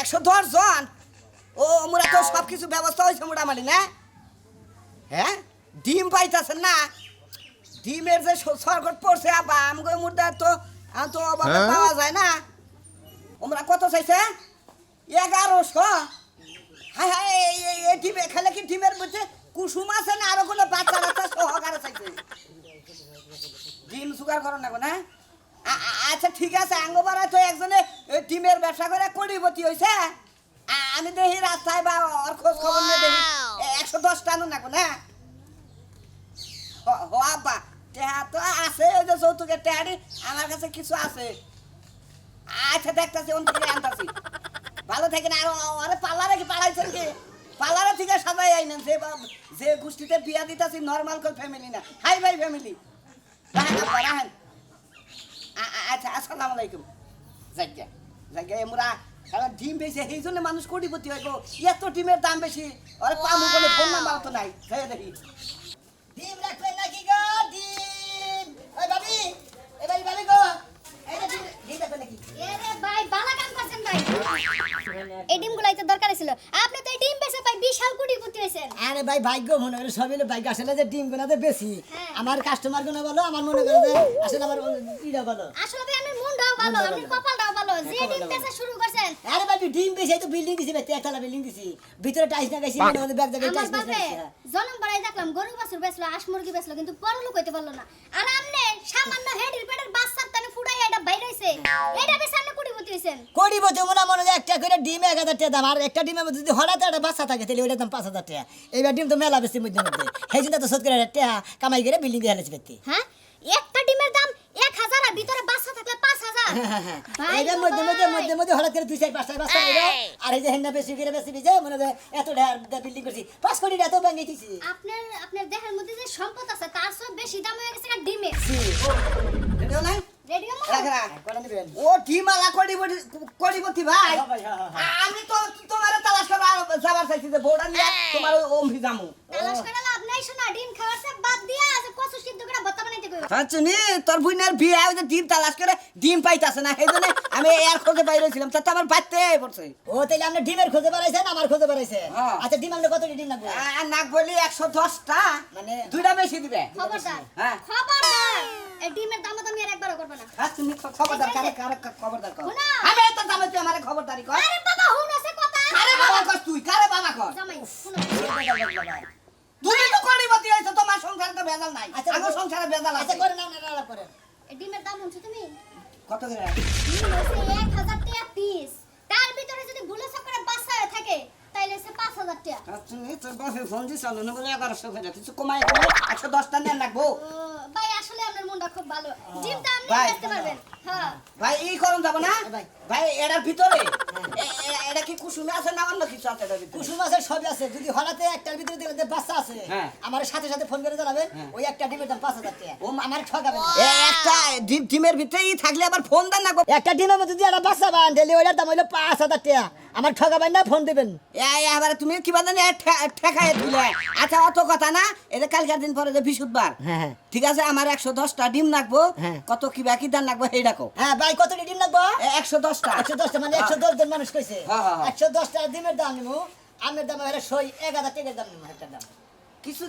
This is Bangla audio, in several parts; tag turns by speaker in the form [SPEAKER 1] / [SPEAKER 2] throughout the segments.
[SPEAKER 1] 110 জন ও মোরা তো সব কিছু ব্যবস্থা হয়েছে মোটামুটি না হ্যাঁ ডিম পাইতাছেন না ডিমের যে সরকট পড়ছে আবা আমগো মুর্দা তো তো অভাবে পাওয়া যায় না ওমরা কত চাইছে 1100 হাই হাই এই ডিমে খেলে কি ডিমের মধ্যে কুসুম আছে না আরো কোনো বাচ্চা বাচ্চা সহকারে চাইছে ডিম সুগার করো না গো না আচ্ছা ঠিক আছে আঙ্গবারা তো একজনে ডিমের ব্যবসা করে কোটিপতি হইছে আমি দেখি রাস্তায় বা ওর খোঁজ খবর নিয়ে দেখি 110 টানো না গো না ও আব্বা টেহা তো আছে ওই যে যৌতুকের টেহারি আমার কাছে কিছু আছে আচ্ছা দেখতাছি ওন থেকে আনতাছি ভালো থাকে না আর আরে পার্লারে কি পাড়াইছেন কি পার্লারে থেকে সাজাই আইনেন যে গোষ্ঠীতে বিয়া দিতাছি নরমাল কোন ফ্যামিলি না হাই ভাই ফ্যামিলি রাহেন আচ্ছা আসসালামু আলাইকুম জায়গা জায়গা এমরা কারণ ডিম বেশি এই জন্য মানুষ কোটিপতি হয় গো এত ডিমের দাম বেশি আরে পামু বলে ফোন নাম্বার তো নাই দেখি ডিম রাখবেন নাকি গো ডিম ওই ভাবি ভাবি গো এই যে ডিম রাখবেন নাকি
[SPEAKER 2] এরে ভাই ভালো কাম করছেন ভাই এই ডিমগুলাই তো দরকার ছিল আপনি তো এই ডিম বেচে ভাই বিশাল কোটিপতি হইছেন
[SPEAKER 3] আরে ভাই ভাগ্য মনে করে সবই ভাগ্য আসলে যে ডিম গুনাতে বেশি আমার কাস্টমার গুলো বলো আমার মনে করে যে আসলে আমার ইটা বলো
[SPEAKER 2] আসলে ভাই আমার মনটাও ভালো আমার কপালটাও ভালো যে ডিম বেচা শুরু করছেন
[SPEAKER 3] আরে ভাই ডিম বেশি তো বিল্ডিং দিছি ভাই একতলা বিল্ডিং দিছি ভিতরে টাইলস না গাইছি মনে মধ্যে ব্যাগ জায়গায় টাইলস না
[SPEAKER 2] জনম বাড়াই দেখলাম গরু বাছুর বেচলো হাঁস মুরগি বেচলো কিন্তু পরলোক হইতে পারলো না আর আমনে সামান্য হেডির পেটের বাচ্চার টানে ফুটাই এটা বাইরে হইছে এটা বেচে আপনি কোটিপতি হইছেন
[SPEAKER 3] কোটিপতি মনে একটা করে ডিম 1000 টাকা দাম আর একটা ডিমের মধ্যে যদি হঠাৎ একটা বাচ্চা থাকে তাহলে ওইটার দাম 5000 টাকা এইবার ডিম তো মেলা বেশি মধ্যে সেই জন্য তো সৎ করে টাকা কামাই করে বিল্ডিং দিয়ে হেলেছে ব্যক্তি
[SPEAKER 2] হ্যাঁ একটা ডিমের দাম 1000 আর ভিতরে বাচ্চা থাকলে 5000 ভাই
[SPEAKER 3] এর মধ্যে হঠাৎ করে 2-4 5টা বাচ্চা হইলো আর এই যে হেন্না বেশি করে বেশি বিজে মনে হয় এত টাকা বিল্ডিং করছি 5 কোটি টাকা তো ব্যাংকে দিছি
[SPEAKER 2] আপনার দেহের মধ্যে যে সম্পদ আছে তার সব বেশি দাম হয়ে গেছে ডিমের
[SPEAKER 1] রেডিও নাই
[SPEAKER 2] রেডিও মা
[SPEAKER 3] কোন নেবেন
[SPEAKER 1] ও ডিমালা কোটিপতি ভাই আমি তো তোমার তালাশ করা যাবার চাইছি যে বউডা নিয়ে তোমার ওমভি জামু
[SPEAKER 2] তালাশ করে লাভ নাই শোনা ডিম খাওয়ার সে বাদ দিয়া আছে কচু সিদ্ধ করে ভর্তা বানাইতে কইও
[SPEAKER 1] আচ্ছনি তোর বুইনার বিয়ে ওই যে ডিম তালাশ করে ডিম পাইতাছে না সেইজন্য আমি এর খোঁজে বাইরে ছিলাম তা তো আমার বাড়তে পড়ছে
[SPEAKER 3] ও তাইলে আপনি ডিমের খোঁজে বাড়াইছেন আমার খোঁজে বাড়াইছেন আচ্ছা ডিম আপনি কত ডিম লাগবে
[SPEAKER 1] নাক বলি 110টা
[SPEAKER 3] মানে
[SPEAKER 1] দুইটা বেশি দিবে
[SPEAKER 2] খবরদার
[SPEAKER 1] হ্যাঁ
[SPEAKER 2] খবরদার এই ডিমের দাম তো আমি আর একবারও করব না
[SPEAKER 1] তুমি খবরদার কারে খবরদার কর
[SPEAKER 2] শোনা।
[SPEAKER 1] আমি তো জামাই তুই আমারে খবরদারি কর
[SPEAKER 2] আরে বাবা হুন আছে কথা
[SPEAKER 1] কারে বাবা কর তুই কারে বাবা কর
[SPEAKER 2] জামাই শুনো
[SPEAKER 1] তুমি তো কোটিপতি হইছো তোমার সংসারে তো ভেজাল নাই
[SPEAKER 3] আচ্ছা,
[SPEAKER 1] আমার সংসারে ভেজাল
[SPEAKER 3] আচ্ছা
[SPEAKER 1] আছে
[SPEAKER 3] করে নাও না রাড়া করেন
[SPEAKER 2] এই ডিমের দাম শুনছো তুমি
[SPEAKER 1] কত করে
[SPEAKER 2] ডিম হচ্ছে 1000 টাকা পিস তার ভিতরে যদি ভুলে করে বাচ্চা হয়ে থাকে তাইলে সে 5000 টাকা
[SPEAKER 1] তুমি তো বসে ফোন দিছ না বলে 1100 করে কিছু কমাই 110টা নেন রাখবো
[SPEAKER 2] ভাই আসলে আপনার মনটা খুব ভালো ডিমটা আপনি
[SPEAKER 1] ভাই,
[SPEAKER 2] বেচতে পারবেন হ্যাঁ
[SPEAKER 1] ভাই এই করুন যাব না
[SPEAKER 3] ভাই।
[SPEAKER 1] ভাই এটার ভিতরে এটা কি কুসুমে আছে না অন্য কিছু আছে এটার ভিতরে
[SPEAKER 3] কুসুম আছে সবই আছে যদি হঠাৎ একটার ভিতরে দেখবেন যে বাচ্চা আছে
[SPEAKER 1] হ্যাঁ।
[SPEAKER 3] আমার সাথে সাথে ফোন করে জানাবেন ওই একটা ডিমের দাম 5000 টাকা ও আমার ঠকাবেন না।
[SPEAKER 1] একটা ডিমের ভিতরেই থাকলে আবার ফোন দেন না গো
[SPEAKER 3] একটা ডিমের মধ্যে যদি একটা বাচ্চা বান দিলে ওইটার দাম হইলো 5000 টাকা আমার ঠকাবেন না ফোন দিবেন
[SPEAKER 1] এবার তুমি কি বাদ ঠেকায় দিলে আচ্ছা অত কথা না এটা কালকের দিন পরে যে বৃহস্পতিবার
[SPEAKER 3] হ্যাঁ
[SPEAKER 1] ঠিক আছে আমার 110টা ডিম রাখবো
[SPEAKER 3] হ্যাঁ।
[SPEAKER 1] কত কি বাকি দান রাখবো সেই রাখো
[SPEAKER 3] হ্যাঁ ভাই কত ডিম লাগবো
[SPEAKER 1] 110টা
[SPEAKER 3] 110টা মানে 110 জন মানুষ কইছে
[SPEAKER 1] হ্যাঁ, হ্যাঁ, হ্যাঁ।
[SPEAKER 3] 110টা ডিমের দাম নিমু আমের দাম হলো 1000 টাকার দাম নিমু একটা দাম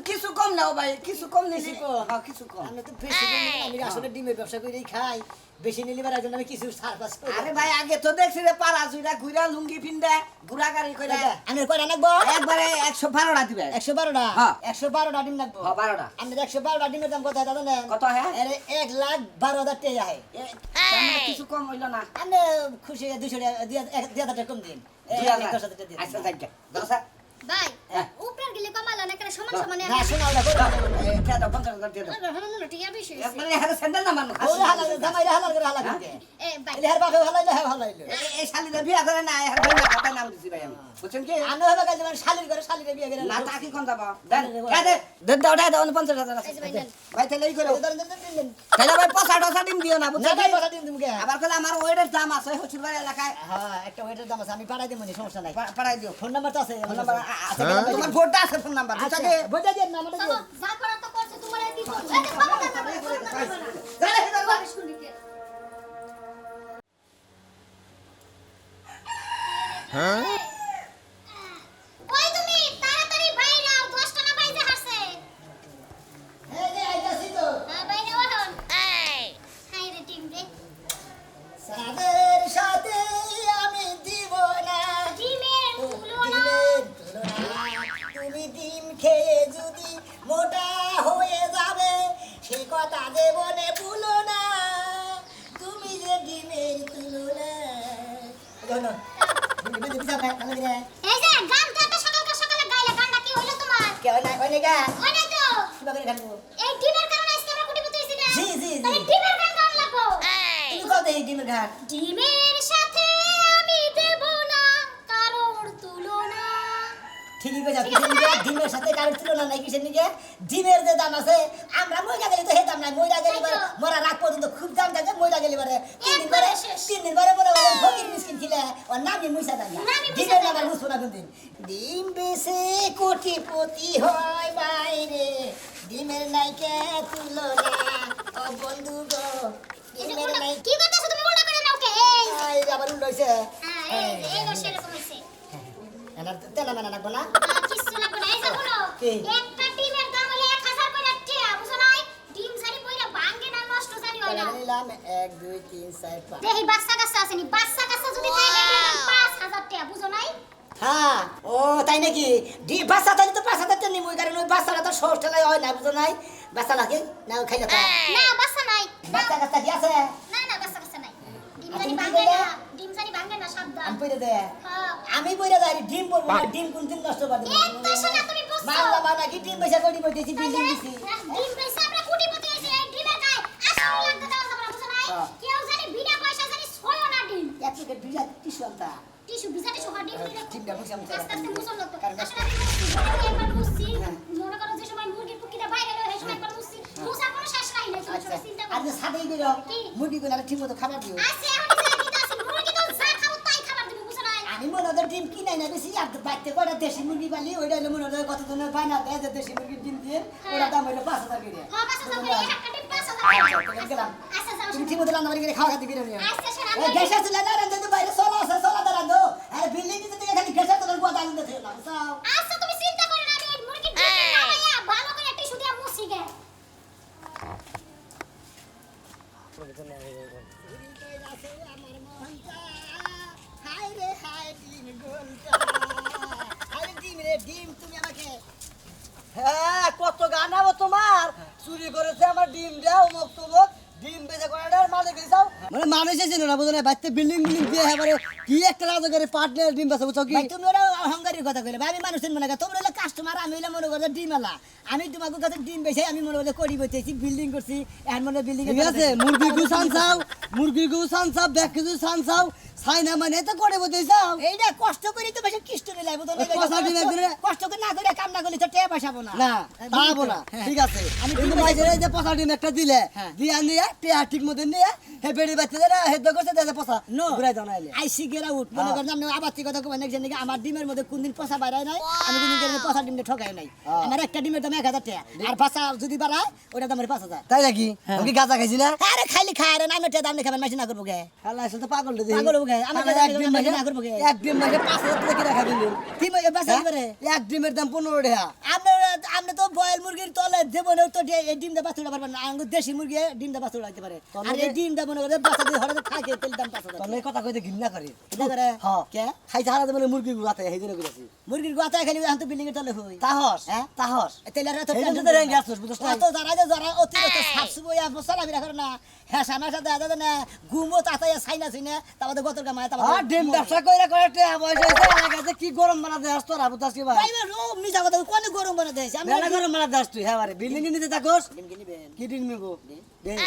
[SPEAKER 1] কিছু কম নাও ভাই কিছু কম নিছি
[SPEAKER 3] কিছু কম?
[SPEAKER 1] হ্যাঁ কিছু কম
[SPEAKER 3] আমি তো বেশি দিন আমি আসলে ডিমের ব্যবসা করেই খাই বেশি নিলি বাড়ার জন্য আমি কিছু সার্ভাস করি
[SPEAKER 1] আরে ভাই আগে তো দেখছি রে পাড়া জুইরা ঘুরা লুঙ্গি পিন্দা ঘুরা গাড়ি কইরা
[SPEAKER 3] আমি কয়টা লাগবো
[SPEAKER 1] একবারে 112টা দিবে
[SPEAKER 3] 112টা
[SPEAKER 1] হ্যাঁ।
[SPEAKER 3] 112টা ডিম লাগবো
[SPEAKER 1] হ্যাঁ 12টা
[SPEAKER 3] আমাদের 112টা ডিমের দাম কত দাদা নেন
[SPEAKER 1] কত হ্যাঁ
[SPEAKER 3] আরে 1,12,000 টাকা হয়
[SPEAKER 1] কিছু কম হইলো না
[SPEAKER 3] আপনি খুশি 200 টাকা 2000 টাকা কম দিন 1000 টাকা দিন
[SPEAKER 1] আচ্ছা যাই দশা
[SPEAKER 2] ভাই উপরের গিলে কমালা না কেন সমান সমান
[SPEAKER 3] না শোনা ওটা করে
[SPEAKER 1] এটা দাও 50,000 দিয়ে দাও
[SPEAKER 2] টিয়া বেশি
[SPEAKER 1] একবারে হাতে স্যান্ডেল না মারনো
[SPEAKER 3] ওরে হালা জামাই হালা করে হালা করে
[SPEAKER 2] এ ভাই
[SPEAKER 3] এলে হার বাপে হালাইলে হালাইলে
[SPEAKER 1] এই শালিদের বিয়া করে না এর ভাই না কথা নাম দিছি ভাই আমি বুঝছেন কি
[SPEAKER 3] আনো হবে কাজ মানে শালির করে শালিরে বিয়ে করে
[SPEAKER 1] না তা কি কোন যাব দেন দেন দাও দাও 50,000 আছে
[SPEAKER 2] এই যে ভাই দেন।
[SPEAKER 1] ভাই তাহলে এই করো
[SPEAKER 3] দিন
[SPEAKER 1] তাহলে ভাই 50 ডিম দিও না
[SPEAKER 3] না
[SPEAKER 1] বুঝছেন
[SPEAKER 3] ভাই
[SPEAKER 1] কি?
[SPEAKER 3] কথা দিন তুমি কে
[SPEAKER 1] আবার কইলে আমার ওয়েটের দাম আছে হচুরবাড়ি এলাকায়
[SPEAKER 3] হ্যাঁ একটা ওয়েটের দাম আছে আমি পাঠাই দেব সমস্যা নাই
[SPEAKER 1] পাঠাই দিও
[SPEAKER 3] ফোন নাম্বার তো আছে
[SPEAKER 1] ফোন নাম্বার তোমার ভোটটা আছে ফোন নাম্বার ঠিক
[SPEAKER 3] আচ্ছা
[SPEAKER 1] আছে
[SPEAKER 3] বইটা দেন না আমাদের
[SPEAKER 2] চলো যা করার তো করছে তোমার এই দিব এই যে বাবা ওই তুমি তাড়াতাড়ি বাইরে আও 10টা না বাইরে হাসে
[SPEAKER 3] এই যে আইতাছি তো
[SPEAKER 2] বাইরে ওহন হাই রে টিম রে
[SPEAKER 3] সাদের সাথে আমি দিব না
[SPEAKER 2] ডিমের তুলনা
[SPEAKER 3] ডিমের তুলনা। তুমি ডিম খেয়ে যদি মোটা হয়ে যাবে সে কথা জীবনে ভুলো না তুমি যে ডিমের তুলনা জানো তুমি বুঝতে পারছ না
[SPEAKER 2] এই যে গান তো একটা সকালে গাইলে গানটা কি হইলো তোমার
[SPEAKER 3] কেউ না কইলে গা
[SPEAKER 2] ওই না তো
[SPEAKER 3] কিভাবে গানবো
[SPEAKER 2] এই ডিমের কারণে আজকে আমরা কুটিপতি হইছি না
[SPEAKER 3] জি, জি, জি।
[SPEAKER 2] তাহলে ডিমের গান গান লাগবো
[SPEAKER 3] তুমি কও দেই ডিমের ঘাট
[SPEAKER 2] ডিমের সাথে আমি দেব না কারোর তুলনা
[SPEAKER 3] ঠিকই কইছ কিসের নিকে ডিমের সাথে কারোর তুলনা নাই কিসের নিকে ডিমের যে দাম আছে আমরা মইরা গেলে তো হে দাম নাই মইরা গেলে পরে মরা রাত পর্যন্ত খুব দাম থাকে মইরা গেলে পরে
[SPEAKER 2] একবারে শেষ।
[SPEAKER 3] 3 দিন পরে পরে ফকির মিসকিন খিলে ওর নামই মুইসা দেন না
[SPEAKER 2] নামই মুইসা
[SPEAKER 3] ডিমের
[SPEAKER 2] দেন
[SPEAKER 3] নাম আর মুছবো না কোনদিন ডিম বেশে কোটিপতি হয় বাইরে ডিমের নাইকে তুলনা ও বন্ধু গো ডিমের নাই
[SPEAKER 2] কি করতেছ তুমি উল্টা করে নাও কে এই
[SPEAKER 3] আই আবার উল্টাইছে
[SPEAKER 2] এই বসে এরকম হইছে
[SPEAKER 3] এনার তেলা মানা লাগবো না
[SPEAKER 2] কিছু লাগবে না এই যে বলো
[SPEAKER 3] কি?
[SPEAKER 2] একটা ডিমের দাম হলে 1000 করে টাকা বুঝো নাই ডিম জানি কইরা ভাঙে না নষ্ট জানি হয় না
[SPEAKER 3] নিলাম 1 2 3 4 5
[SPEAKER 2] দেখি বাচ্চা কাচ্চা আসেনি বাচ্চা কাচ্চা যদি থাকে 5000 টাকা বুঝো নাই
[SPEAKER 3] হ্যাঁ ও তাই নাকি বাচ্চা তাহলে তো 5000 টাকা নিমই কারণ ওই বাচ্চাটা তো সহজ ঠেলাই হয় না বুঝো নাই বাচ্চা নাকি না খাই যাতা
[SPEAKER 2] না বাচ্চা নাই
[SPEAKER 3] বাচ্চা কাচ্চা কি আছে
[SPEAKER 2] না না বাচ্চা কাচ্চা নাই ডিম
[SPEAKER 3] আর
[SPEAKER 2] জানি
[SPEAKER 3] তুমি
[SPEAKER 2] ভাঙে
[SPEAKER 3] কইলে?
[SPEAKER 2] না ডিম জানি ভাঙে না সাবধান
[SPEAKER 3] আমি পইরে দে
[SPEAKER 2] হ্যাঁ
[SPEAKER 3] আমি পইরে যাই ডিম পড়বো না ডিম কোন দিন নষ্ট করে দেব
[SPEAKER 2] এই তো শোনা তুমি বুঝছো
[SPEAKER 3] মাল্লা মানা কি ডিম পয়সা করি বইতেছি বিল্ডিং দিছি
[SPEAKER 2] ডিম পয়সা আমরা কোটিপতি হইছে এই ডিমের গায়ে 80 লাখ টাকা দাও বুঝো নাই
[SPEAKER 3] হ্যাঁ।
[SPEAKER 2] কেউ জানি বিনা পয়সা জানি ছয়ও না ডিম
[SPEAKER 3] এক প্যাকেট বিরাট টিস্যু আনতা
[SPEAKER 2] টিস্যু বিজা টিস্যু হাড় ডিম দিলে
[SPEAKER 3] ডিমটা মুছে মুছে
[SPEAKER 2] আস্তে আস্তে মুছল তো
[SPEAKER 3] কারণ
[SPEAKER 2] আসলে আমি মুছছি একবার মুছছি
[SPEAKER 3] হ্যাঁ।
[SPEAKER 2] মনে করো যে সময় মুরগির পুকিটা বাইরে হলো সেই সময় একবার মুছছি মুছার কোনো শেষ নাই না তুমি
[SPEAKER 3] আচ্ছা
[SPEAKER 2] চিন্তা
[SPEAKER 3] আর
[SPEAKER 2] করো
[SPEAKER 3] যে সাদেই কইরো
[SPEAKER 2] কি?
[SPEAKER 3] মুরগি গুলো ঠিক মতো খাবার দিও
[SPEAKER 2] আজকে এখন যে দিতে আসি মুরগি তো যা খাবো তাই খাবার দিব বুঝো নাই
[SPEAKER 3] আমি মনে হয় ডিম কিনাই না বেশি আর বাইতে কয়টা দেশি মুরগি পালি ওইটা হলো মনে হয় কত জনের বায়না দেয় যে দেশি মুরগির ডিম দিয়ে ওটা দাম হইলো 5000 করে
[SPEAKER 2] হ্যাঁ বাসা যাবে এক কাটি 5000
[SPEAKER 3] গেলাম
[SPEAKER 2] আচ্ছা যাও
[SPEAKER 3] তুমি ঠিক মতো রান্না বাড়ি করে খাওয়া খাতে কিনে নিও
[SPEAKER 2] আচ্ছা শোনা
[SPEAKER 3] এই গ্যাসের চুলা না রান্ধতে তো বাইরে সোলা আছে সোলা দা রান্ধো আরে বিল্ডিং দিতে থেকে খালি গ্যাসের চুলার গোয়া দাঁড়িয়ে দিতে না বুঝাও
[SPEAKER 2] আচ্ছা তুমি চিন্তা করো না আমি এই মুরগির ডিম নামাইয়া ভালো করে টিস্যু দিয়ে মুছি গে
[SPEAKER 3] হাই রে হাই ডিম গোলটা আরে ডিম রে ডিম তুমি আমাকে
[SPEAKER 4] হ্যাঁ কত গানাবো তোমার চুরি করেছে আমার ডিম দাও মুখ তুমুক ডিম বেঁচে করাটার মালিক হিসাব মানে মানুষে ছিল না বুঝো না বাচ্চা বিল্ডিং দিয়ে এবারে কি একটা রাজা করে পার্টনার ডিম বেঁচে বুঝছো কি
[SPEAKER 3] ভাই তুমি ওরা অহংকারের কথা কইলে ভাই আমি মানুষের মনে করি তোমরা হলো কাস্টমার আমি হইলাম মনে করো ডিম আলা আমি তোমাকে কাছে ডিম বেচে আমি মনে করলে করি বইতেছি বিল্ডিং করছি এখন মনে বিল্ডিং
[SPEAKER 4] ঠিক আছে মুরগি গু সানসাও মুরগি গু সানসাও ব্যাগ কিছু সানসাও সাইনা মানে তো করে বলতে চাও
[SPEAKER 3] এইটা কষ্ট করি তো বেশি কিষ্ট নিলে বুঝো না
[SPEAKER 4] পয়সা দিলে করে
[SPEAKER 3] কষ্ট করে না করে কাম না করলে তো টেয়া পয়সাবো না
[SPEAKER 4] না পাবো না
[SPEAKER 3] হ্যাঁ।
[SPEAKER 4] ঠিক আছে
[SPEAKER 3] আমি
[SPEAKER 4] কিন্তু
[SPEAKER 3] ডিম
[SPEAKER 4] মাইজের এই যে পচা ডিম একটা দিলে
[SPEAKER 3] হ্যাঁ।
[SPEAKER 4] দিয়া নিয়ে টেয়া ঠিক মতো নিয়ে হে বেড়ি বাচ্চা দেয় হে দোকানে দেয় পচা
[SPEAKER 3] নো
[SPEAKER 4] ঘুরাই দাও নাইলে
[SPEAKER 3] আইসি গেরা উঠ মনে করেন আমি আবার ঠিক কথা কই নেক্সট নাকি আমার ডিমের মধ্যে কোন দিন পয়সা বাড়ায় নাই আমি কোন দিন পয়সা ডিমটা ঠকাই নাই
[SPEAKER 4] হ্যাঁ।
[SPEAKER 3] আমার একটা ডিমের দাম 1000 টাকা আর পয়সা যদি বাড়ায় ওটা দাম 5000
[SPEAKER 4] তাই নাকি আমি কি গাঁজা খাইছি না
[SPEAKER 3] আরে খাইলি খায় রে না আমি দাম খাবেন মাইছি না করবো গে
[SPEAKER 4] আল্লাহ আসলে তো পাগল রে
[SPEAKER 3] পাগল হবো গে, আমার কাছে
[SPEAKER 4] এক ডিম
[SPEAKER 3] মাইনে
[SPEAKER 4] মাইনে
[SPEAKER 3] না করবো গে।
[SPEAKER 4] এক ডিম মাইনে 5000 টাকা কিনা খাবেন
[SPEAKER 3] কি বাসা করে
[SPEAKER 4] এক ডিমের দাম 15 টাকা
[SPEAKER 3] আপনি তো বয়েল মুরগির তলে দেবনে তো এই ডিমটা বাছুড়া পারবেন না আঙ্গুর দেশি মুরগি ডিমটা বাছুড়া হইতে পারে আর এই ডিমটা মনে করে বাচ্চা দিয়ে হঠাৎ থাকে তেল দাম 5000
[SPEAKER 4] তলে কথা কইতে ঘৃণা করে
[SPEAKER 3] এটা করে
[SPEAKER 4] হ্যাঁ
[SPEAKER 3] কে
[SPEAKER 4] খাইতে হারা দেবে মুরগি গুলাতে এই জন্য কইছি
[SPEAKER 3] মুরগির গোয়াতা খালি এখন তো বিল্ডিং এর তলে হই
[SPEAKER 4] তাহস
[SPEAKER 3] হ্যাঁ?
[SPEAKER 4] তাহস
[SPEAKER 3] তেলের তো
[SPEAKER 4] এই জন্য তো রেঙ্গে আসছিস, বুঝছ না?
[SPEAKER 3] অত যারা যে যারা অতিরিক্ত সাপসুবো ইয়া সালামি রাখো না হ্যাঁ সানা সাথে দাদা না ঘুমো তাতে সাইনা সিনে তারপরে গতর কামায়
[SPEAKER 4] আর ডিম ব্যবসা কইরা করে টাকা পয়সা হইছে এলাকাতে কি গরম বানা দেস তোর আবু তাস কি ভাই
[SPEAKER 3] ভাই ও মিছা কথা কোন গরম বানা দেছে আমি
[SPEAKER 4] মেলা গরম বানা দেস তুই হ্যাঁ বারে বিল্ডিং নিতে থাকস
[SPEAKER 3] ডিম কিনিবেন
[SPEAKER 4] কি ডিম নিবো দে ডিম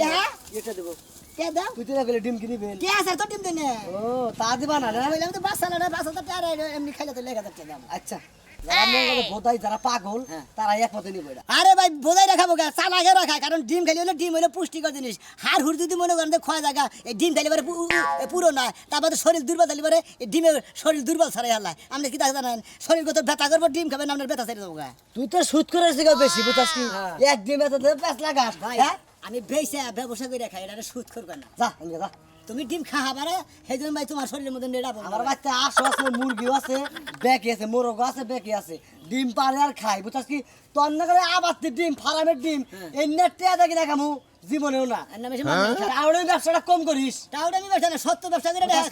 [SPEAKER 3] হ্যাঁ?
[SPEAKER 4] এটা দেবো
[SPEAKER 3] কে দাও
[SPEAKER 4] তুই তো গেলে ডিম কিনিবেন
[SPEAKER 3] কে আছে তো ডিম দেনে
[SPEAKER 4] ও তা দিবা না না
[SPEAKER 3] বললাম তো বাস সালানা বাস তো টারে এমনি খাইলে তো 1000 টাকা দাম
[SPEAKER 4] আচ্ছা যারা মনে বোধাই যারা পাগল
[SPEAKER 3] হ্যাঁ।
[SPEAKER 4] তারা এক পথে নিবে এটা
[SPEAKER 3] আরে ভাই বোঝাই রাখাবো গা চাল আগে রাখা কারণ ডিম খালি হলে ডিম হলে পুষ্টিকর জিনিস হাড় হুড় যদি মনে করেন খোয়া জায়গা এই ডিম খালি পরে পুরো নয় তারপরে শরীর দুর্বল থাকলে পরে এই ডিমের শরীর দুর্বল ছাড়াই হাল্লায় আপনি কি দেখা জানেন শরীর কত ব্যথা করবো ডিম খাবেন আপনার ব্যথা ছেড়ে দেবো গা
[SPEAKER 4] তুই তো সুদ করে বেশি বুঝাস কি এক ডিম এত 5 লাগাস
[SPEAKER 3] ভাই
[SPEAKER 4] হ্যাঁ
[SPEAKER 3] আমি বেশি ব্যবসা করে খাই এটা সুদ করবেন না
[SPEAKER 4] যা এনে যা
[SPEAKER 3] তো তুমি ডিম খাওয়াবারে সেই জন্য ভাই তোমার শরীরের মধ্যে নেড়াবো
[SPEAKER 4] আমার বাড়িতে আশো আছে, মুরগিও আছে, বেকি আছে, মোরগও আছে, বেকি আছে। ডিম পারে আর খাই, বুঝছস কি? তোর না করে আবার ডিম, ফার্মের ডিম, এই নেটে দেখি দেখামু জীবনেও না। টাউনের ব্যবসাটা কম করিস।
[SPEAKER 3] তাহলে আমি ব্যবসা না, সত্য ব্যবসা করে
[SPEAKER 4] বুঝছস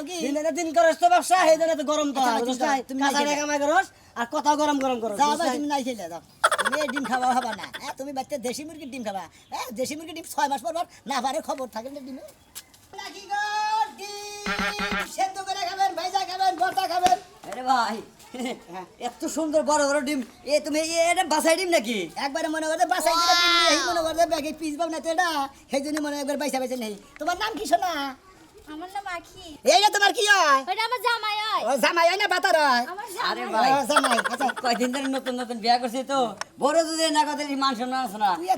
[SPEAKER 4] কি? দিনে দিন করস তো ব্যবসা, সেই জন্য তো গরম তো হয়,
[SPEAKER 3] আচ্ছা,
[SPEAKER 4] বুঝছস
[SPEAKER 3] তুমি
[SPEAKER 4] নাই?
[SPEAKER 3] তুমি
[SPEAKER 4] কাঁচা
[SPEAKER 3] নাই
[SPEAKER 4] টাকা কামাই করস, আর কথাও গরম গরম করস,
[SPEAKER 3] যাও
[SPEAKER 4] বুঝছস
[SPEAKER 3] ভাই,
[SPEAKER 4] নাই?
[SPEAKER 3] তুমি নাই খেলে যাও। তুমি এই ডিম খাওয়া হবে না। হ্যাঁ, তুমি বাচ্চা দেশি মুরগির ডিম খাবা। হ্যাঁ, দেশি মুরগির ডিম 6 মাস পর পর না পারে খবর থাকে না ডিমে। নাকি গো, ডিম সেদ্ধ করে খাবেন, ভাজা খাবেন, ভর্তা খাবেন।
[SPEAKER 5] আরে ভাই এত সুন্দর বড় বড় ডিম, এ তুমি এটা বাসায় ডিম নাকি?
[SPEAKER 3] একবারে মনে করতে বাসাই করে ডিম নিয়ে এই মনে করতে ব্যাগে পিস পাব না তো এটা। সেই জন্য মনে একবার বাইসা বাইসা নেই। তোমার নাম কি সোনা?
[SPEAKER 2] আমার নাম আখি।
[SPEAKER 3] এইটা তোমার কি হয়?
[SPEAKER 2] ওইটা আমার জামাই হয়।
[SPEAKER 3] ও জামাই হয় না বাতার হয়?
[SPEAKER 2] আমার
[SPEAKER 5] আরে
[SPEAKER 2] জামাই।
[SPEAKER 5] ভাই
[SPEAKER 3] ও, জামাই। আচ্ছা,
[SPEAKER 5] কয়দিন ধরে নতুন নতুন বিয়া করছি তো, বড় যদি না কথা মান সম্মান আছে না।
[SPEAKER 3] তুই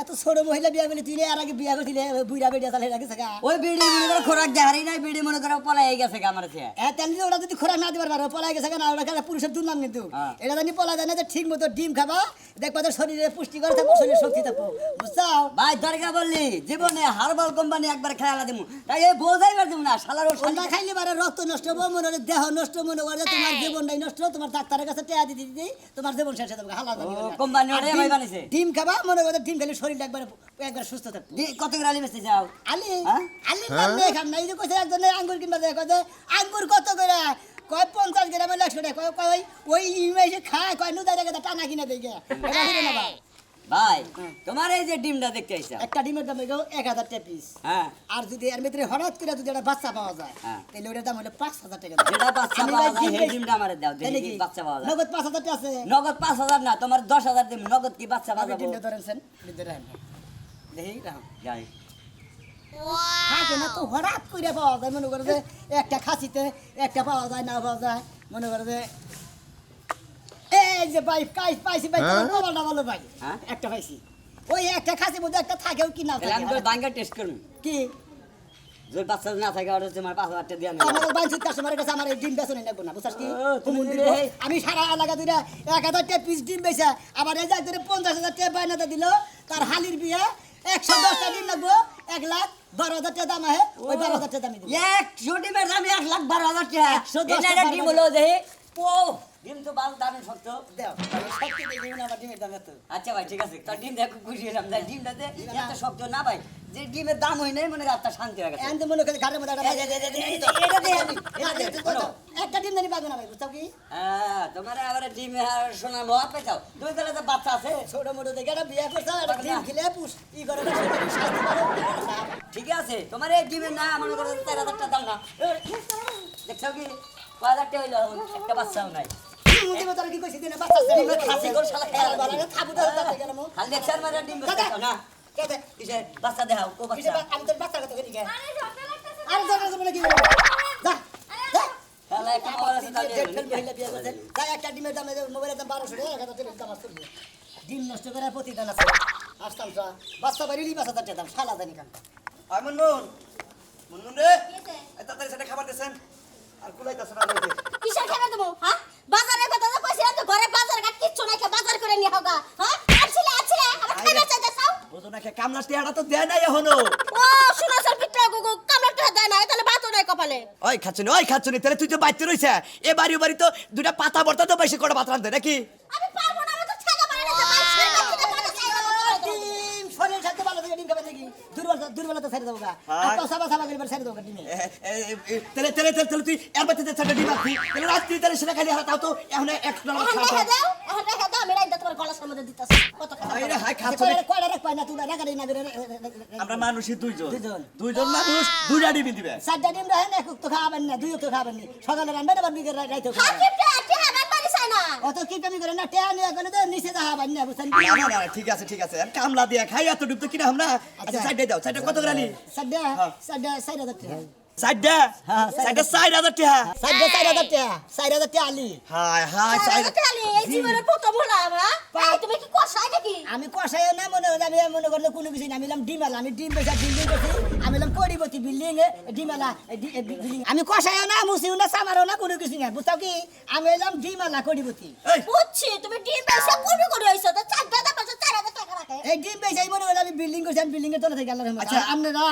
[SPEAKER 3] এত ছোট মহিলা বিয়া করলি, তুই আর আগে বিয়া করছিলি বুইরা বেডিয়া চালে রাখিস গা।
[SPEAKER 5] ওই বিড়ি মনে করে খোরাক দেহারি নাই, বিড়ি মনে করে পলাই গেছে গা আমার কাছে।
[SPEAKER 3] তেমনি ওরা যদি খোরাক না দিবার পারো পলাই গেছে না, ওরা খেলা পুরুষের দুর্নাম কিন্তু।
[SPEAKER 5] হ্যাঁ।
[SPEAKER 3] এটা জানি পলা যায় না যে ঠিক মতো ডিম খাবা, দেখবা তোর শরীরে পুষ্টিকর থাকবো, শরীরে শক্তি থাকবো, বুঝছো?
[SPEAKER 5] ভাই দরকার বললি জীবনে হারবাল কোম্পানি একবার খেলা দিমু, তাই এই বোঝাইবার দিমু না শালার ও
[SPEAKER 3] ওটা খাইলে বারে রক্ত নষ্ট হবো, মনে হয় দেহ নষ্ট, মনে করে তোমার জীবনটাই নষ্ট, তোমার ডাক্তারের কাছে টেয়া দিতে দিতে তোমার জীবন শেষ হয়ে যাবে, হালা যাবে।
[SPEAKER 5] ও, কোম্পানি ওটাই ভাই বানিয়েছে।
[SPEAKER 3] ডিম খাবা, মনে করে ডিম খেলে শরীরটা একবার একবার সুস্থ থাকবে।
[SPEAKER 5] কত করে আলি বেচতে যাও?
[SPEAKER 3] আলি
[SPEAKER 5] হ্যাঁ?
[SPEAKER 3] আলি মানে খাম না, এই যে কইছে একজনে আঙ্গুর কিনবা যায়, কয় যে আঙ্গুর কত করে, কয় 50 গ্রামে 100 টাকা, কয় কয় ওই ইমেজে খায়, কয় নুদা টাকা টানা কিনে দেই গে। এটা হলো না ভাই।
[SPEAKER 5] ভাই তোমার এই যে ডিমটা দেখতে আইছা,
[SPEAKER 3] একটা ডিমের দাম হলো 1000 টাকা পিস।
[SPEAKER 5] হ্যাঁ
[SPEAKER 3] আর যদি এর ভিতরে হঠাৎ করে যদি একটা বাচ্চা পাওয়া যায়,
[SPEAKER 5] হ্যাঁ।
[SPEAKER 3] তাহলে ওটার দাম হলো 5000 টাকা।
[SPEAKER 5] যেটা বাচ্চা
[SPEAKER 3] আমি
[SPEAKER 5] পাওয়া
[SPEAKER 3] ভাই
[SPEAKER 5] যায়
[SPEAKER 3] ডিম
[SPEAKER 5] সেই
[SPEAKER 3] বেচি-
[SPEAKER 5] ডিমটা আমারে দাও,
[SPEAKER 3] তাই
[SPEAKER 5] দেখি
[SPEAKER 3] নাকি?
[SPEAKER 5] কি বাচ্চা পাওয়া যায়।
[SPEAKER 3] নগদ 5000 টাকা আছে।
[SPEAKER 5] নগদ 5,000 না, তোমার 10,000 দিম, নগদ কি বাচ্চা
[SPEAKER 3] আমি
[SPEAKER 5] পাবো?
[SPEAKER 3] ডিমটা ধরেছেন, ভিতরে আনবো। দেখি রাখো।
[SPEAKER 5] যাই
[SPEAKER 3] থাকে না তো, হঠাৎ করে পাওয়া যায়, মনে করে যে একটা খাসিতে একটা পাওয়া যায়, না পাওয়া যায়, মনে করে যে এই যে ভাই পাইছি ভাই, তোমার কপালটা ভালো ভাই,
[SPEAKER 5] হ্যাঁ?
[SPEAKER 3] একটা পাইছি। ওই একটা খাসির মধ্যে একটা থাকেও কি না
[SPEAKER 5] তাহলে আমি
[SPEAKER 3] থাকে,
[SPEAKER 5] তোর বাঙ্গা টেস্ট করুন,
[SPEAKER 3] কি
[SPEAKER 5] যদি বাচ্চা না থাকে ওটা তোমার 5,000 টাকা দিয়ে
[SPEAKER 3] আমার বাঞ্ছিত কাস্টমারের কাছে আমার এই ডিম বেচনে লাগবো না, বুঝছস কি?
[SPEAKER 5] ও, তুমি
[SPEAKER 3] কুমুন
[SPEAKER 5] দিলে
[SPEAKER 3] দিব।
[SPEAKER 5] এই-
[SPEAKER 3] আমি সারা এলাকা দুইটা 1000 টাকা পিস ডিম বেচা, আবার এই যে একজনে 50,000 টাকা বায়নাতে দিল, তার হালির বিয়ে 110টা ডিম লাগবো, 1,12,000 টাকা দাম আহে, ওই 12,000 টাকা দামি দিব।
[SPEAKER 5] 100 ডিমের দাম 1,12,000 টাকা।
[SPEAKER 3] 110
[SPEAKER 5] এটা একটা ডিম হলো দেখি, ও ডিম তো ভালো দামে শক্ত।
[SPEAKER 3] দাও, সত্যি দেখি না আমার ডিমের দাম এত।
[SPEAKER 5] আচ্ছা ভাই ঠিক আছে, তোর ডিম দেখে খুশি হলাম, দেখ ডিমটা দে, এত শক্ত না ভাই, যে ডিমের দাম হয় নাই মনে রাতটা শান্তি হয়ে গেছে।
[SPEAKER 3] এনতে মনে করে ঘাড়ের মধ্যে একটা
[SPEAKER 5] এই দে, দে, দে, দে, এই দে, এটা দে, এটা দে, শোনো।
[SPEAKER 3] একটা ডিম জানি পাবো না ভাই, বুঝছো কি?
[SPEAKER 5] হ্যাঁ, তোমার আবার ডিম আর সোনার মহাত পেছাও, তুমি তাহলে তো বাচ্চা আছে।
[SPEAKER 3] ছোট মোটো দেখে একটা বিয়ে করছো, একটা ডিম খেলে পুষ ই করে না, শরীরে স্বাস্থ্য ভালো।
[SPEAKER 5] ঠিক আছে, তোমার এই ডিমের না মনে করো 4,000 টাকা দাও না, দেখছো কি 5,000 টাকা হইলো, একটা বাচ্চাও নাই।
[SPEAKER 3] তুমি তোরা কি কইছিস দিনে বাচ্চা আছে?
[SPEAKER 5] ডিমের খাসি করে শালা খেয়ে
[SPEAKER 3] আর বালারে থাবু দাও দাও গেলাম।
[SPEAKER 5] খালি দেখছার মারে ডিম বেচতে না,
[SPEAKER 3] কেটে
[SPEAKER 5] কিসে বাচ্চা দেখাও, কো
[SPEAKER 3] কিসে
[SPEAKER 5] বাচ্চা।
[SPEAKER 3] আমি তোর বাচ্চা কথা কই গে।
[SPEAKER 2] আরে ঝগড়া লাগতেছে।
[SPEAKER 3] আর তোর কাছে বলে কি করব? যা যা।
[SPEAKER 5] তাহলে একটা মোবাইল আছে তাহলে
[SPEAKER 3] দেখেন মহিলা বিয়ে করছে, তাই একটা ডিমের দাম মোবাইলের দাম 1200 টাকা, 1000 টাকা দাম আছে। ডিম নষ্ট করে প্রতিদান আছে। আসতাম তো বাচ্চা বাড়িরই 5,000 টাকা দাম, শালা জানি কান।
[SPEAKER 6] আয় মুনমুন, মুনমুন রে,
[SPEAKER 2] কি হইছে?
[SPEAKER 6] এই তাড়াতাড়ি সেটা খাবার দিছেন আর কুলাইতাছে না লইতে।
[SPEAKER 2] কিসের খেলা দেবো, হ্যাঁ? বাজারের কথা তো কইছিলাম তো, ঘরে বাজার ঘাট কিচ্ছু নাই, বাজার করে নিয়ে হোগা, হ্যাঁ? আছলে আমার খাইবে চাইতে চাও?
[SPEAKER 6] বুঝো না কে কামলা টিয়াটা তো দেয় নাই এখনো।
[SPEAKER 2] ও শুনো স্যার পিত্রা গুগু কামড়া তো দেয় না, তাহলে ভাতও নাই কপালে।
[SPEAKER 6] ওই খাচ্ছনি তাহলে তুই তো বাইতে রইছে। এ বাড়ি বাড়ি তো দুটা পাতা বর্তা তো বেশি করে ভাত রান্ধে নাকি?
[SPEAKER 2] আমি পারবো না, আমার তো ছেলে মানে না, মাইছে না কি করে চাই।
[SPEAKER 3] ডিম শরীর স্বাস্থ্য ভালো থাকে, ডিম খাবে নাকি? দুর্বলতা ছেড়ে দেবো গা। আর
[SPEAKER 6] হ্যাঁ।
[SPEAKER 3] তো সাবা সাবা করে ছেড়ে দেবো গা ডিমে।
[SPEAKER 6] তাহলে তুই এর বাড়িতে যে ছেলে ডিম আসবি তাহলে রাত্রি তাহলে সেটা খালি হাতাও তো এখন এক্সট্রা
[SPEAKER 2] এখন দেখা দাও, এখন দেখা দাও, আমি রাইন্দা তোমার গলার সামনে দিতাছি। কত খারাপ।
[SPEAKER 6] আরে হাই খাচ্ছনি।
[SPEAKER 3] কয়টা রাখ পাই না, তুই রাখারি না করে।
[SPEAKER 6] আমরা মানুষই দুইজন
[SPEAKER 3] দুইজন।
[SPEAKER 6] দুইজন মানুষ দুইটা ডিম দিবে।
[SPEAKER 3] 4টা ডিম রাখেন, এক তো খাবেন না, দুইও তো খাবেন না। সকালে রান্না আবার বিকেল রাইতে খাবেন।
[SPEAKER 2] হাকিমটা আটি হাগান পারি চাই না।
[SPEAKER 3] অত কি কমি করে না, টেয়া নিয়ে গেলে তো নিচে যাবেন না, বুঝছেন?
[SPEAKER 6] না না ঠিক আছে আমি কামলা দিয়া খাই এত ডিম তো কিনা আমরা। আচ্ছা সাইডে দাও, সাইডে কত গ্রানি?
[SPEAKER 3] 4টা 4,000 টাকা।
[SPEAKER 6] সাইডে
[SPEAKER 3] হ্যাঁ,
[SPEAKER 6] সাইডে 4,000 টাকা।
[SPEAKER 3] 4,000 টাকা, 4,000 টাকা আলি।
[SPEAKER 6] হাই
[SPEAKER 2] তাহলে এই জীবনের প্রথম হলো আমরা। এই তুমি কি কষাই নাকি?
[SPEAKER 3] আমি কষাই না মনে হয়, আমি মনে করলে কোনো কিছু না, আমি এলাম ডিমালা, আমি ডিম বেচা বিল্ডিং করছি, আমি এলাম কড়িপতি বিল্ডিং ডিমালা বিল্ডিং। আমি কষাইও না, মুছিও না, সামারও না, কোনো কিছু না, বুঝছো কি? আমি এলাম ডিমালা কড়িপতি।
[SPEAKER 2] বুঝছি তুমি ডিম বেচা কোন করে হইছো, তো 4,000 টাকা 4,000 টাকা রাখে।
[SPEAKER 3] এই ডিম বেচাই মনে হলে আমি
[SPEAKER 4] বিল্ডিং করছি আমি বিল্ডিং এর তলা থেকে আল্লাহর রহমতে।
[SPEAKER 6] আচ্ছা।
[SPEAKER 4] আর আপনারা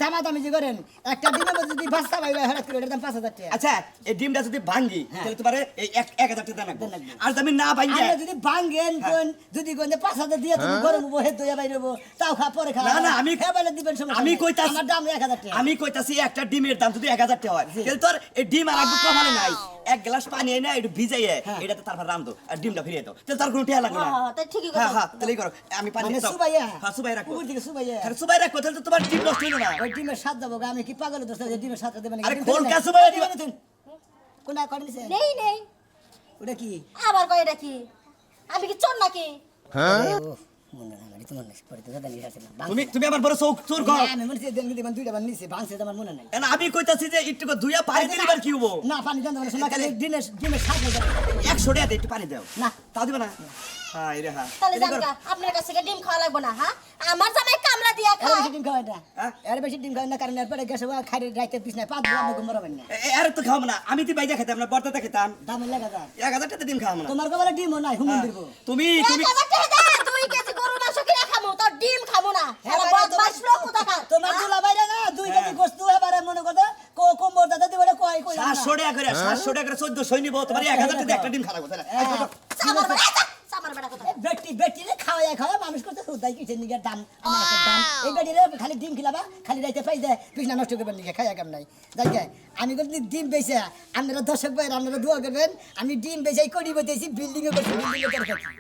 [SPEAKER 4] দামাদামি যে করেন একটা ডিমের মধ্যে যদি বাচ্চা পাইবে হঠাৎ করে এটার দাম 5,000 টাকা।
[SPEAKER 6] আচ্ছা এই ডিমটা যদি ভাঙি তাহলে তোমার এই 1,000 টাকা দেন লাগবে। আর যদি না ভাঙি
[SPEAKER 4] আমরা যদি ভাঙেন কোন যদি কোন 5,000 দিয়ে তুমি গরম বহে দইয়া বাইরে হবো তাও খা পরে খা
[SPEAKER 6] না, না, আমি-
[SPEAKER 4] খাবারে দিবেন সমস্যা
[SPEAKER 6] আমি
[SPEAKER 4] নাই।
[SPEAKER 6] কইতাছি-
[SPEAKER 4] আমার দাম 1,000 টাকা।
[SPEAKER 6] আমি কইতাছি একটা ডিমের দাম যদি 1,000 টাকা হয় তাহলে তোর এই ডিম আর একটু কমানো নাই, এক গ্লাস পানি এনে একটু ভিজাইয়ে এটাতে তারপর রান্ধো আর ডিমটা ফিরিয়ে দাও, তাহলে তার কোনো টেয়া লাগবে না।
[SPEAKER 3] হ্যাঁ, তাই ঠিকই কথা।
[SPEAKER 6] হ্যাঁ হ্যাঁ তাহলেই করো, আমি পানি
[SPEAKER 4] মানে
[SPEAKER 6] দাও।
[SPEAKER 4] সুবাইয়া?
[SPEAKER 6] হ্যাঁ সুবাই রাখো,
[SPEAKER 4] উপর থেকে সুবাইয়া?
[SPEAKER 6] আরে সুবাই রাখো তাহলে তো তোমার ডিম নষ্ট হইলো না।
[SPEAKER 4] ওই ডিমের স্বাদ দেবো গা, আমি কি পাগল দোস্ত যে ডিমের স্বাদ দেবেন
[SPEAKER 6] আরে খোল কা সুবাইয়া দিবা।
[SPEAKER 4] কোনটা করে নিছে
[SPEAKER 3] নেই নেই
[SPEAKER 4] ওটা কি
[SPEAKER 3] আবার কয় এটা কি আমি কি চোর নাকি
[SPEAKER 4] মনে না গাড়ি তো মনে পড়ে তো জানি আছে না
[SPEAKER 6] তুমি আমার বড় চোর কর।
[SPEAKER 4] আমি মনে দেন দিবেন দুইটা বার নিছে ভাঙছে আমার মনে নাই।
[SPEAKER 6] এখন আমি কইতাছি যে একটু দুইয়া পানি দিলে আর কি হবো?
[SPEAKER 4] না পানি দেন না শোনা খালি ডিমের স্বাদ হয়ে যাবে।
[SPEAKER 6] 100 টাকা দে একটু পানি দাও।
[SPEAKER 4] না।
[SPEAKER 6] তাও দিবা না? হ্যাঁ রে হ্যাঁ।
[SPEAKER 3] তাহলে জানকা আপনার কাছ থেকে ডিম খাওয়া লাগবে না হ্যাঁ আমার জামাই কামলা দিয়া
[SPEAKER 4] এর
[SPEAKER 3] খায়
[SPEAKER 4] বেশি ডিম খাওয়া এটা
[SPEAKER 6] হ্যাঁ?
[SPEAKER 4] এর বেশি ডিম খাওয়া না কারণ এরপরে গেছে খাইরে রাইতে পিছনে 5 দিন আমি ঘুমাবেন না
[SPEAKER 6] আরে তো খাবো না, আমি তো বাইজা খেতাম না, বর্তাতে খেতাম।
[SPEAKER 4] দামে লাগা যা
[SPEAKER 6] 1,000 টাকা ডিম খাবো না।
[SPEAKER 4] তোমার কবলে ডিমও নাই হুমুন দিব
[SPEAKER 6] তুমি তুমি
[SPEAKER 3] 1,000 টাকা দে 2 কেজি গরু মাংস কিনে খামু তোর ডিম খামু না শালা বদমাশ লোক কোথাকার
[SPEAKER 4] তোমার দুলা বাইরে না 2 কেজি গোশত এবারে মনে করতে কোমর দাদা দিবড়ে কই কই
[SPEAKER 6] 700 টাকা করে 700 টাকা করে 1400 নিব, তোমার 1,000 টাকা একটা ডিম খারাপ তাহলে।
[SPEAKER 3] সামার বেটা সামার বেটা কোথায়
[SPEAKER 4] বেটি রে খাওয়া মানুষ করতে হুদাই কিছে নিগে দাম আমার একটা দাম এই বেটি রে খালি ডিম খিলাবা খালি রাইতে পাই দে পিছনা নষ্ট করবেন নিগে খায়া কাম নাই যাইকে আমি যদি ডিম বেচে আপনারা দর্শক ভাই আপনারা দোয়া করবেন আমি ডিম বেচাই করি বইতেছি বিল্ডিং এ করছি বিল্ডিং এ করছি